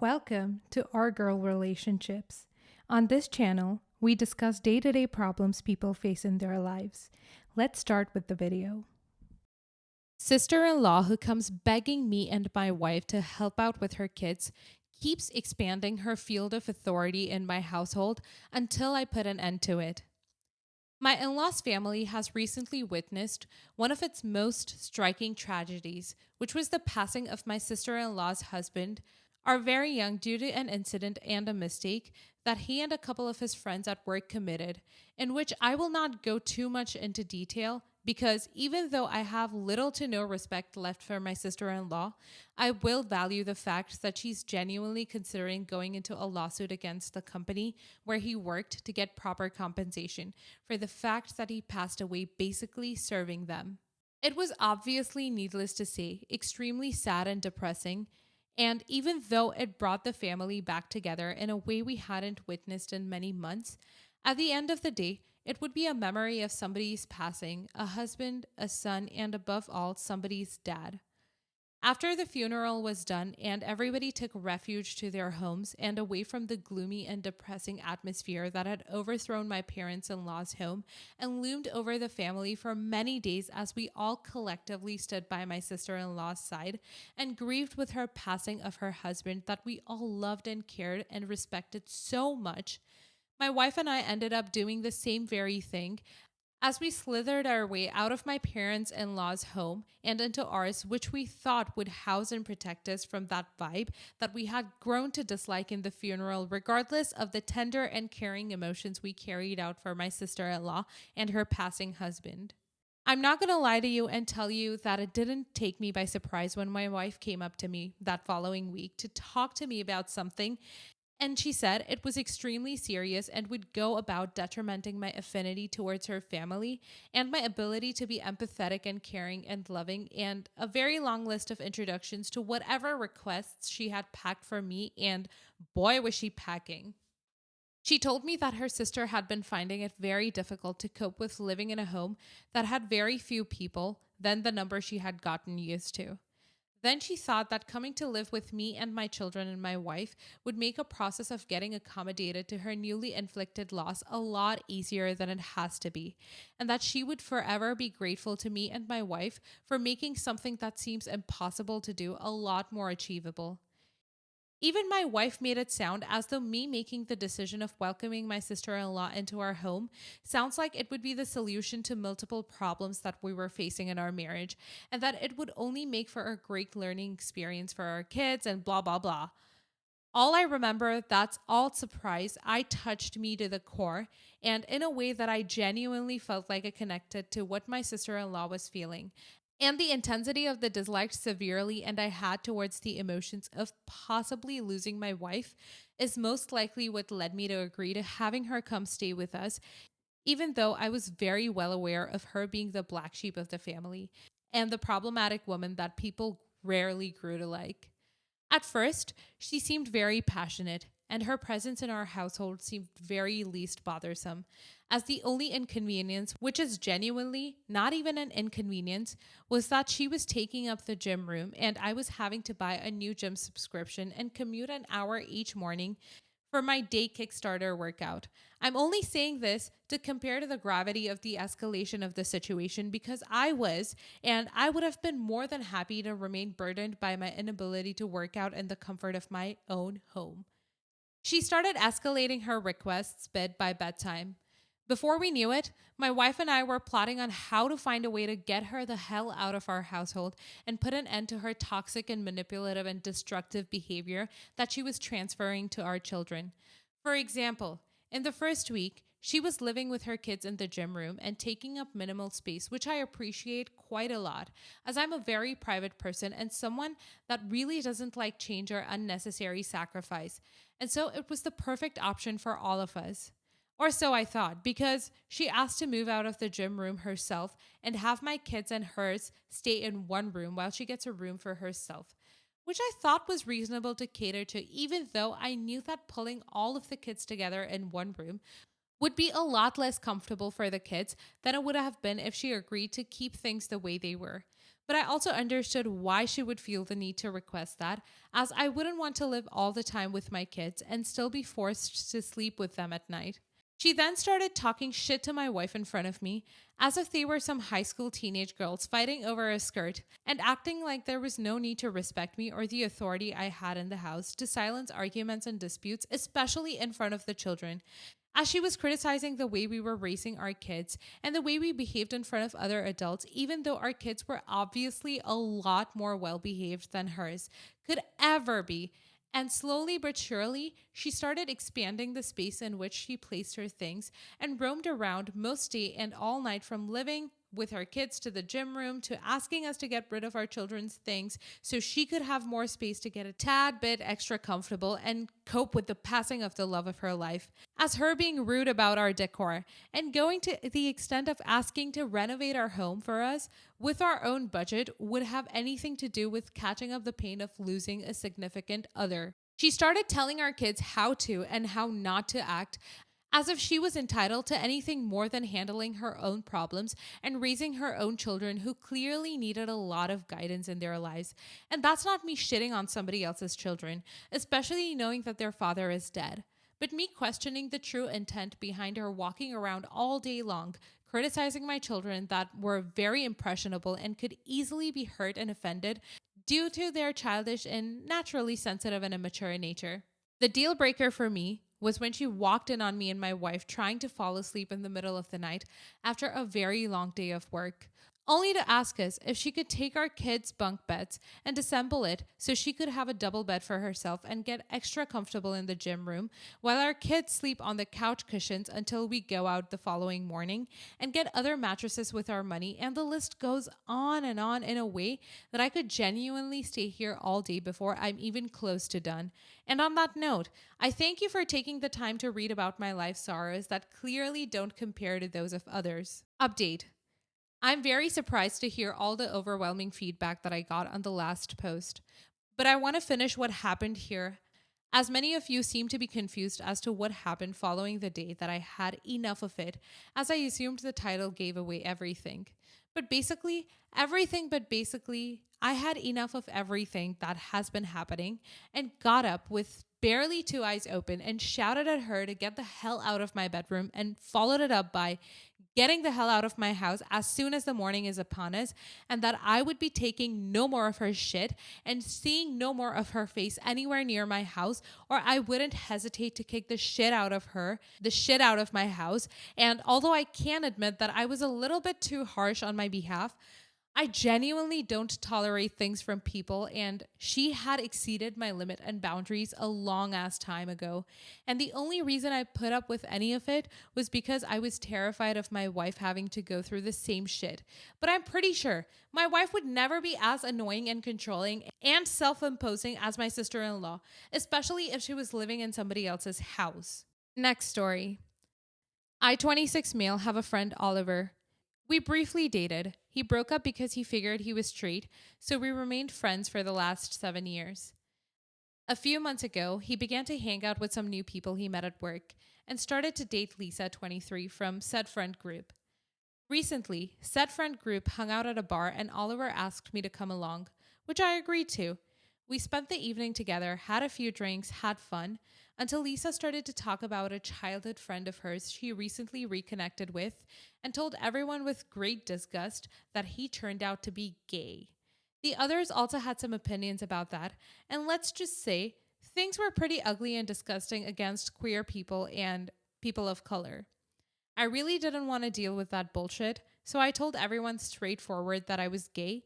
Welcome to Our Girl Relationships. On this channel, we discuss day-to-day problems people face in their lives. Let's start with the video. Sister-in-law who comes begging me and my wife to help out with her kids keeps expanding her field of authority in my household until I put an end to it. My in-laws family has recently witnessed one of its most striking tragedies, which was the passing of my sister-in-law's husband, are very young due to an incident and a mistake that he and a couple of his friends at work committed, in which I will not go too much into detail because even though I have little to no respect left for my sister-in-law, I will value the fact that she's genuinely considering going into a lawsuit against the company where he worked to get proper compensation for the fact that he passed away basically serving them. It was obviously, needless to say, extremely sad and depressing, and even though it brought the family back together in a way we hadn't witnessed in many months, at the end of the day, it would be a memory of somebody's passing, a husband, a son, and above all, somebody's dad. After the funeral was done and everybody took refuge to their homes and away from the gloomy and depressing atmosphere that had overthrown my parents-in-law's home and loomed over the family for many days as we all collectively stood by my sister-in-law's side and grieved with her passing of her husband that we all loved and cared and respected so much, my wife and I ended up doing the same very thing as we slithered our way out of my parents-in-law's home and into ours, which we thought would house and protect us from that vibe that we had grown to dislike in the funeral, regardless of the tender and caring emotions we carried out for my sister-in-law and her passing husband. I'm not going to lie to you and tell you that it didn't take me by surprise when my wife came up to me that following week to talk to me about something, and she said it was extremely serious and would go about detrimenting my affinity towards her family and my ability to be empathetic and caring and loving, and a very long list of introductions to whatever requests she had packed for me, and boy was she packing. She told me that her sister had been finding it very difficult to cope with living in a home that had very few people than the number she had gotten used to. Then she thought that coming to live with me and my children and my wife would make a process of getting accommodated to her newly inflicted loss a lot easier than it has to be, and that she would forever be grateful to me and my wife for making something that seems impossible to do a lot more achievable. Even my wife made it sound as though me making the decision of welcoming my sister-in-law into our home sounds like it would be the solution to multiple problems that we were facing in our marriage, and that it would only make for a great learning experience for our kids and blah, blah, blah. All I remember that's all surprise, I touched me to the core, and in a way that I genuinely felt like it connected to what my sister-in-law was feeling. And the intensity of the dislike severely and I had towards the emotions of possibly losing my wife is most likely what led me to agree to having her come stay with us, even though I was very well aware of her being the black sheep of the family and the problematic woman that people rarely grew to like. At first, she seemed very passionate, and her presence in our household seemed very least bothersome, as the only inconvenience, which is genuinely not even an inconvenience, was that she was taking up the gym room and I was having to buy a new gym subscription and commute an hour each morning for my day Kickstarter workout. I'm only saying this to compare to the gravity of the escalation of the situation because and I would have been more than happy to remain burdened by my inability to work out in the comfort of my own home. She started escalating her requests bed by bedtime. Before we knew it, my wife and I were plotting on how to find a way to get her the hell out of our household and put an end to her toxic and manipulative and destructive behavior that she was transferring to our children. For example, in the first week, she was living with her kids in the gym room and taking up minimal space, which I appreciate quite a lot, as I'm a very private person and someone that really doesn't like change or unnecessary sacrifice. And so it was the perfect option for all of us. Or so I thought, because she asked to move out of the gym room herself and have my kids and hers stay in one room while she gets a room for herself, which I thought was reasonable to cater to, even though I knew that pulling all of the kids together in one room would be a lot less comfortable for the kids than it would have been if she agreed to keep things the way they were. But I also understood why she would feel the need to request that, as I wouldn't want to live all the time with my kids and still be forced to sleep with them at night. She then started talking shit to my wife in front of me, as if they were some high school teenage girls fighting over a skirt, and acting like there was no need to respect me or the authority I had in the house to silence arguments and disputes, especially in front of the children. As she was criticizing the way we were raising our kids and the way we behaved in front of other adults, even though our kids were obviously a lot more well behaved than hers could ever be. And slowly but surely, she started expanding the space in which she placed her things and roamed around most day and all night, from living with her kids to the gym room to asking us to get rid of our children's things so she could have more space to get a tad bit extra comfortable and cope with the passing of the love of her life. As her being rude about our decor and going to the extent of asking to renovate our home for us with our own budget would have anything to do with catching up the pain of losing a significant other. She started telling our kids how to and how not to act, as if she was entitled to anything more than handling her own problems and raising her own children who clearly needed a lot of guidance in their lives. And that's not me shitting on somebody else's children, especially knowing that their father is dead, but me questioning the true intent behind her walking around all day long, criticizing my children that were very impressionable and could easily be hurt and offended due to their childish and naturally sensitive and immature nature. The deal breaker for me was when she walked in on me and my wife trying to fall asleep in the middle of the night after a very long day of work, only to ask us if she could take our kids' bunk beds and disassemble it so she could have a double bed for herself and get extra comfortable in the gym room while our kids sleep on the couch cushions until we go out the following morning, and get other mattresses with our money. And the list goes on in a way that I could genuinely stay here all day before I'm even close to done. And on that note, I thank you for taking the time to read about my life sorrows that clearly don't compare to those of others. Update. I'm very surprised to hear all the overwhelming feedback that I got on the last post, but I want to finish what happened here, as many of you seem to be confused as to what happened following the day that I had enough of it, as I assumed the title gave away everything. But basically, I had enough of everything that has been happening and got up with barely two eyes open and shouted at her to get the hell out of my bedroom, and followed it up by getting the hell out of my house as soon as the morning is upon us, and that I would be taking no more of her shit and seeing no more of her face anywhere near my house, or I wouldn't hesitate to kick the shit out of her, the shit out of my house. And although I can admit that I was a little bit too harsh on my behalf, I genuinely don't tolerate things from people, and she had exceeded my limit and boundaries a long ass time ago. And the only reason I put up with any of it was because I was terrified of my wife having to go through the same shit. But I'm pretty sure my wife would never be as annoying and controlling and self imposing as my sister in law, especially if she was living in somebody else's house. Next story. I, 26 male, have a friend, Oliver. We briefly dated. He broke up because he figured he was straight, so we remained friends for the last 7 years. A few months ago, he began to hang out with some new people he met at work and started to date Lisa, 23, from said friend group. Recently, said friend group hung out at a bar and Oliver asked me to come along, which I agreed to. We spent the evening together, had a few drinks, had fun, until Lisa started to talk about a childhood friend of hers she recently reconnected with and told everyone with great disgust that he turned out to be gay. The others also had some opinions about that, and let's just say things were pretty ugly and disgusting against queer people and people of color. I really didn't want to deal with that bullshit, so I told everyone straightforward that I was gay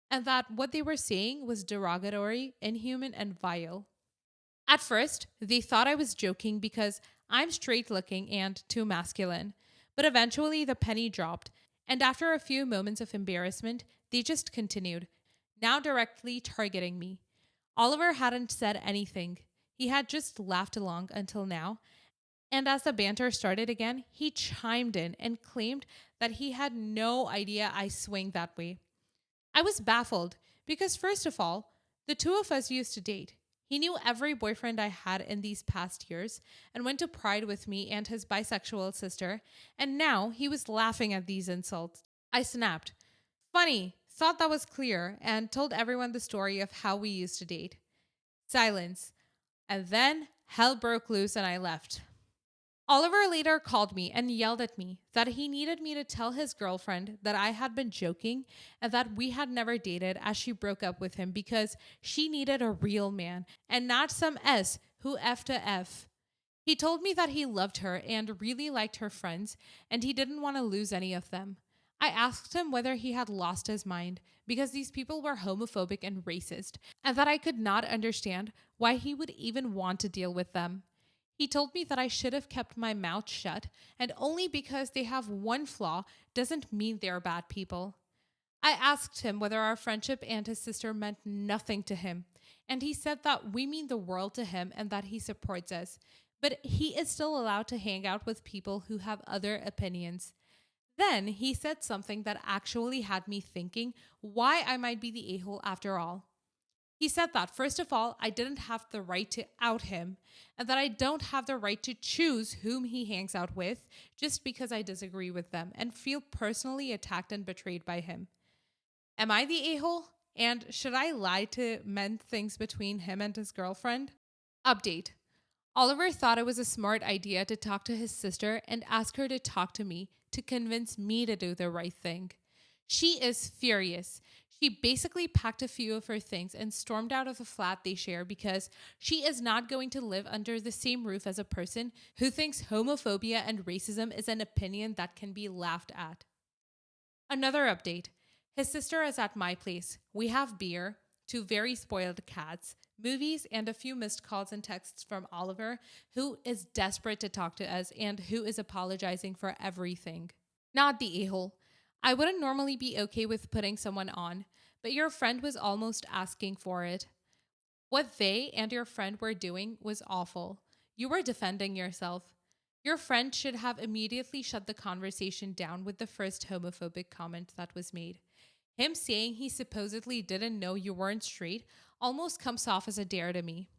and that what they were saying was derogatory, inhuman, and vile. At first, they thought I was joking because I'm straight looking and too masculine, but eventually the penny dropped, and after a few moments of embarrassment, they just continued, now directly targeting me. Oliver hadn't said anything. He had just laughed along until now, and as the banter started again, he chimed in and claimed that he had no idea I swing that way. I was baffled because, first of all, the two of us used to date. He knew every boyfriend I had in these past years and went to Pride with me and his bisexual sister, and now he was laughing at these insults. I snapped. Funny, thought that was clear, and told everyone the story of how we used to date. Silence. And then hell broke loose and I left. Oliver later called me and yelled at me that he needed me to tell his girlfriend that I had been joking and that we had never dated as she broke up with him because she needed a real man and not some S who F to F. He told me that he loved her and really liked her friends and he didn't want to lose any of them. I asked him whether he had lost his mind because these people were homophobic and racist and that I could not understand why he would even want to deal with them. He told me that I should have kept my mouth shut, and only because they have one flaw doesn't mean they're bad people. I asked him whether our friendship and his sister meant nothing to him, and he said that we mean the world to him and that he supports us, but he is still allowed to hang out with people who have other opinions. Then he said something that actually had me thinking why I might be the a-hole after all. He said that, first of all, I didn't have the right to out him, and that I don't have the right to choose whom he hangs out with just because I disagree with them and feel personally attacked and betrayed by him. Am I the a-hole? And should I lie to mend things between him and his girlfriend? Update. Oliver thought it was a smart idea to talk to his sister and ask her to talk to me to convince me to do the right thing. She is furious. She basically packed a few of her things and stormed out of the flat they share because she is not going to live under the same roof as a person who thinks homophobia and racism is an opinion that can be laughed at. Another update. His sister is at my place. We have beer, two very spoiled cats, movies, and a few missed calls and texts from Oliver, who is desperate to talk to us and who is apologizing for everything. Not the a-hole. I wouldn't normally be okay with putting someone on, but your friend was almost asking for it. What they and your friend were doing was awful. You were defending yourself. Your friend should have immediately shut the conversation down with the first homophobic comment that was made. Him saying he supposedly didn't know you weren't straight almost comes off as a dare to me.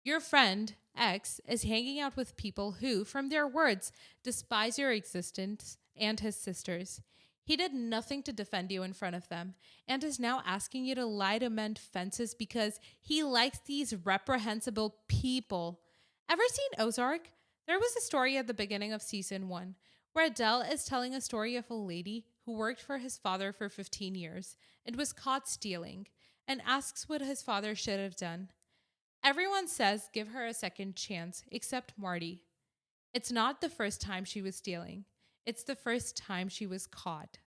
Your friend, X, is hanging out with people who, from their words, despise your existence and his sister's. He did nothing to defend you in front of them and is now asking you to lie to mend fences because he likes these reprehensible people. Ever seen Ozark? There was a story at the beginning of season 1 where Adele is telling a story of a lady who worked for his father for 15 years and was caught stealing and asks what his father should have done. Everyone says give her a second chance, except Marty. It's not the first time she was stealing. It's the first time she was caught.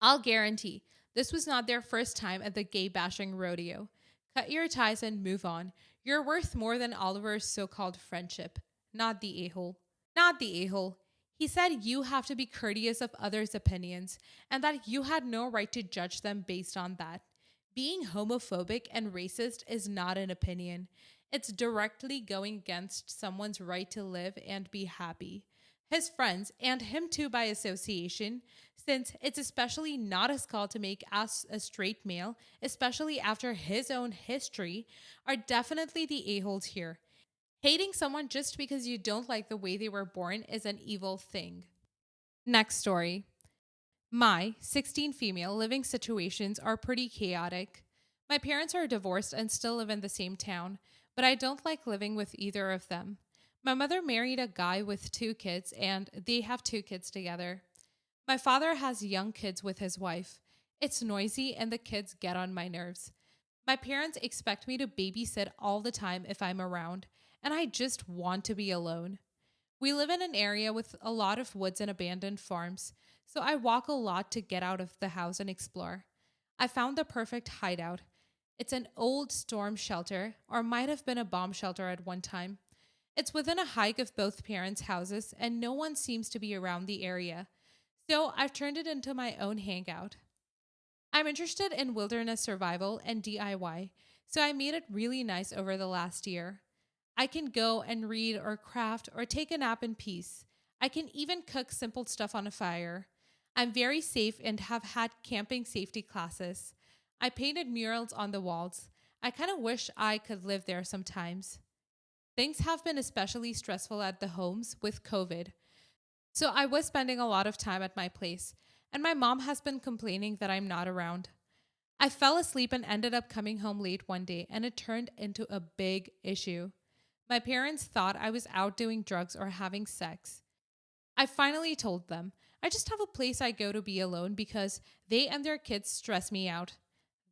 I'll guarantee this was not their first time at the gay bashing rodeo. Cut your ties and move on. You're worth more than Oliver's so-called friendship. Not the a-hole. Not the a-hole. He said you have to be courteous of others' opinions and that you had no right to judge them based on that. Being homophobic and racist is not an opinion. It's directly going against someone's right to live and be happy. His friends, and him too by association, since it's especially not his call to make us a straight male, especially after his own history, are definitely the a-holes here. Hating someone just because you don't like the way they were born is an evil thing. Next story. My 16 female living situations are pretty chaotic. My parents are divorced and still live in the same town, but I don't like living with either of them. My mother married a guy with 2 kids, and they have 2 kids together. My father has young kids with his wife. It's noisy, and the kids get on my nerves. My parents expect me to babysit all the time if I'm around, and I just want to be alone. We live in an area with a lot of woods and abandoned farms, so I walk a lot to get out of the house and explore. I found the perfect hideout. It's an old storm shelter, or might have been a bomb shelter at one time. It's within a hike of both parents' houses, and no one seems to be around the area. So I've turned it into my own hangout. I'm interested in wilderness survival and DIY, so I made it really nice over the last year. I can go and read or craft or take a nap in peace. I can even cook simple stuff on a fire. I'm very safe and have had camping safety classes. I painted murals on the walls. I kind of wish I could live there sometimes. Things have been especially stressful at the homes with COVID. So I was spending a lot of time at my place, and my mom has been complaining that I'm not around. I fell asleep and ended up coming home late one day, and it turned into a big issue. My parents thought I was out doing drugs or having sex. I finally told them, I just have a place I go to be alone because they and their kids stress me out.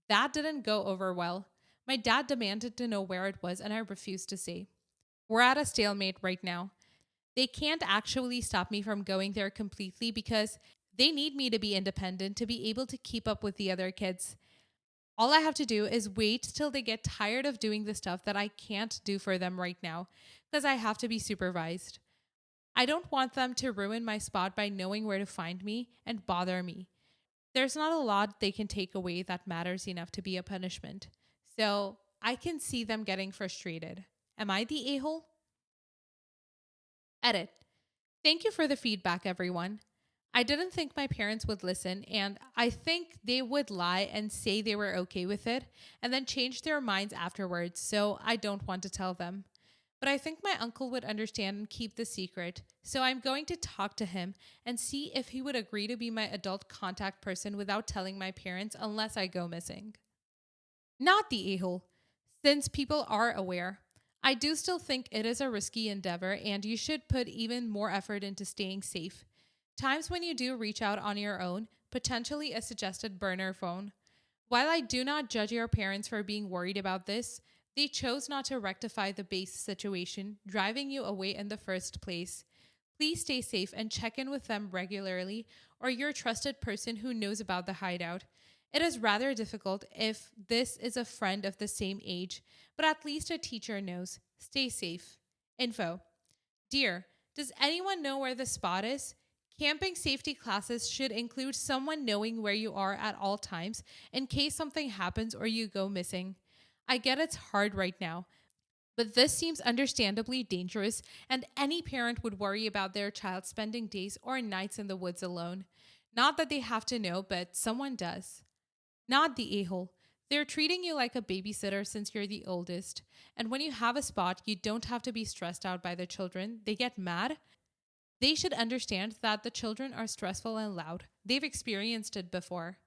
That didn't go over well. My dad demanded to know where it was, and I refused to say. We're at a stalemate right now. They can't actually stop me from going there completely because they need me to be independent to be able to keep up with the other kids. All I have to do is wait till they get tired of doing the stuff that I can't do for them right now because I have to be supervised. I don't want them to ruin my spot by knowing where to find me and bother me. There's not a lot they can take away that matters enough to be a punishment. So I can see them getting frustrated. Am I the a hole? Edit. Thank you for the feedback, everyone. I didn't think my parents would listen, and I think they would lie and say they were okay with it and then change their minds afterwards, so I don't want to tell them. But I think my uncle would understand and keep the secret, so I'm going to talk to him and see if he would agree to be my adult contact person without telling my parents unless I go missing. Not the a hole, since people are aware. I do still think it is a risky endeavor, and you should put even more effort into staying safe. Times when you do reach out on your own, potentially a suggested burner phone. While I do not judge your parents for being worried about this, they chose not to rectify the base situation, driving you away in the first place. Please stay safe and check in with them regularly or your trusted person who knows about the hideout. It is rather difficult if this is a friend of the same age, but at least a teacher knows. Stay safe. Info. Dear, does anyone know where the spot is? Camping safety classes should include someone knowing where you are at all times in case something happens or you go missing. I get it's hard right now, but this seems understandably dangerous, and any parent would worry about their child spending days or nights in the woods alone. Not that they have to know, but someone does. Not the a hole. They're treating you like a babysitter since you're the oldest. And when you have a spot, you don't have to be stressed out by the children. They get mad. They should understand that the children are stressful and loud. They've experienced it before.